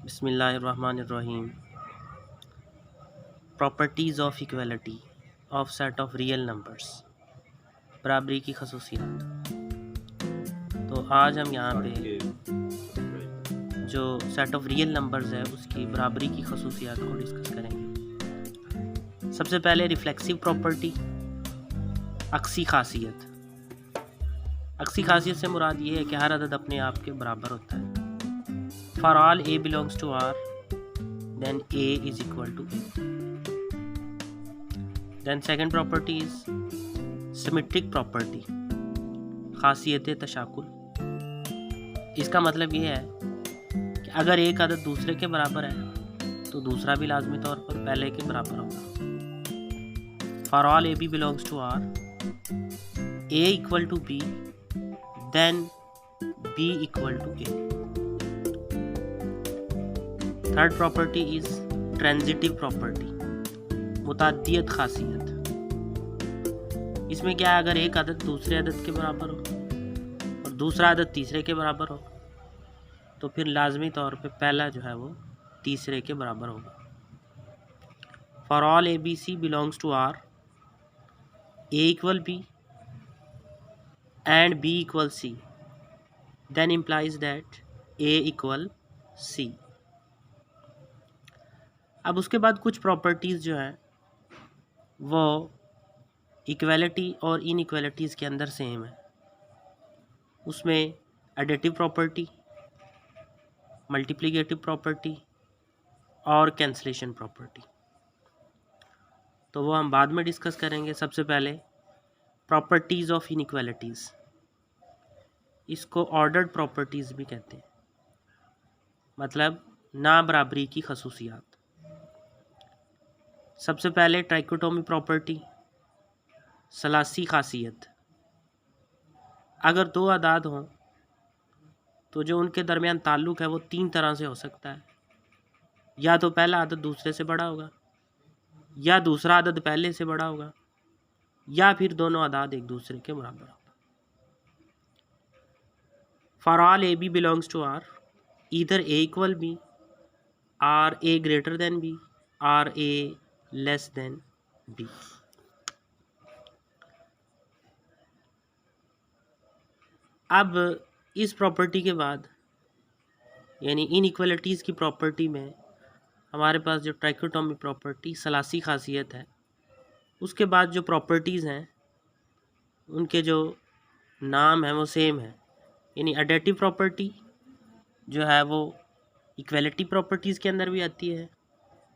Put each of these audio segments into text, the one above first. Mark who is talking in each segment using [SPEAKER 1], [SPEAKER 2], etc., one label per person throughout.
[SPEAKER 1] बिस्मिल्लाहिर्रहमानिर्रहीम। Properties of equality of set of real numbers, बराबरी की खसूसियात। तो आज हम यहाँ पे जो सेट ऑफ रियल नंबर्स है उसकी बराबरी की खसूसियात को डिस्कस करेंगे। सबसे पहले रिफ्लेक्सिव प्रॉपर्टी, अक्सी खासियत। अक्सी खासियत से मुराद ये है कि हर अदद अपने आप के बराबर होता है। For all A belongs to R then A is equal to A. Then second property is symmetric property, खासियत तशाकुल। इसका मतलब ये है कि अगर एक अदद दूसरे के बराबर है तो दूसरा भी लाजमी तौर पर पहले के बराबर होगा। For all AB belongs to R, A equal to B, then B equal to A. Third property is transitive property, मुताद्दियत खासियत। इसमें क्या है, अगर एक अदद दूसरे अदद के बराबर हो और दूसरा अदद तीसरे के बराबर हो तो फिर लाजमी तौर पे पहला जो है वो तीसरे के बराबर होगा। For all ABC belongs to R, A equal B and B equal C, then implies that A equal C। अब उसके बाद कुछ प्रॉपर्टीज़ जो हैं वो इक्वलिटी और इनइक्वलिटीज़ के अंदर सेम है। उसमें एडिटिव प्रॉपर्टी, मल्टीप्लिकेटिव प्रॉपर्टी और कैंसलेशन प्रॉपर्टी, तो वो हम बाद में डिस्कस करेंगे। सबसे पहले प्रॉपर्टीज़ ऑफ इनइक्वलिटीज़, इसको ऑर्डर्ड प्रॉपर्टीज़ भी कहते हैं, मतलब ना बराबरी की खसूसियात। सबसे पहले ट्राइकोटोमी प्रॉपर्टी, सलासी खासियत। अगर दो अदाद हों तो जो उनके दरमियान ताल्लुक़ है वो तीन तरह से हो सकता है। या तो पहला अदद दूसरे से बड़ा होगा, या दूसरा अदद पहले से बड़ा होगा, या फिर दोनों अदाद एक दूसरे के बराबर होगा। For all AB belongs to R, either A equal B, or A greater than B, or A less than B। अब इस प्रॉपर्टी के बाद यानी इनइक्वलिटीज़ की प्रॉपर्टी में हमारे पास जो ट्राइकोटोमी प्रॉपर्टी सलासी खासियत है, उसके बाद जो प्रॉपर्टीज़ हैं उनके जो नाम हैं वो सेम है। यानी एडिटिव प्रॉपर्टी जो है वो इक्वलिटी प्रॉपर्टीज़ के अंदर भी आती है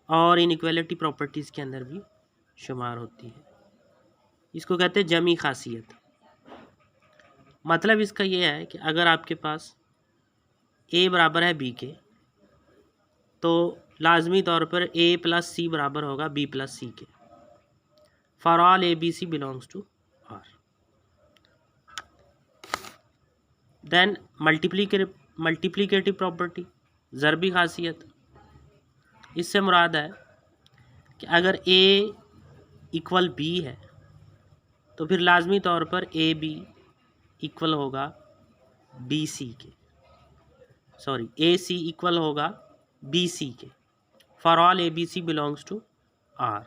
[SPEAKER 1] और इनइक्वलिटी प्रॉपर्टीज़ के अंदर भी शुमार होती है। इसको कहते हैं जमी खासियत। मतलब इसका ये है कि अगर आपके पास A बराबर है B के तो लाजमी तौर पर A प्लस C बराबर होगा B प्लस C के। For all ABC belongs to R। Then multiplicative property, ज़रबी खासियत। इससे मुराद है कि अगर A इक्वल B है तो फिर लाजमी तौर पर AB इक्वल होगा BC के, सॉरी AC इक्वल होगा BC के। For all ABC belongs to R।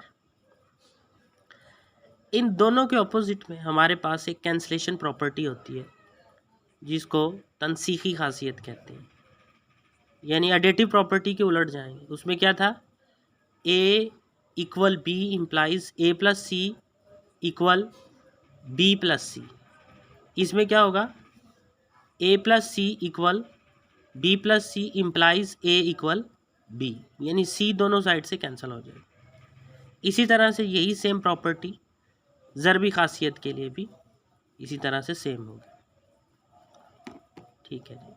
[SPEAKER 1] इन दोनों के ऑपोजिट में हमारे पास एक कैंसलेशन प्रॉपर्टी होती है जिसको तनसीखी खासियत कहते हैं। यानी एडिटिव प्रॉपर्टी के उलट जाएंगे। उसमें क्या था, A equal B implies A plus C equal B plus C। इसमें क्या होगा, A plus C equal B plus C implies A equal B, यानी C दोनों साइड से कैंसिल हो जाएगा। इसी तरह से यही सेम प्रॉपर्टी ज़रबी खासियत के लिए भी इसी तरह से सेम होगी। ठीक है जी।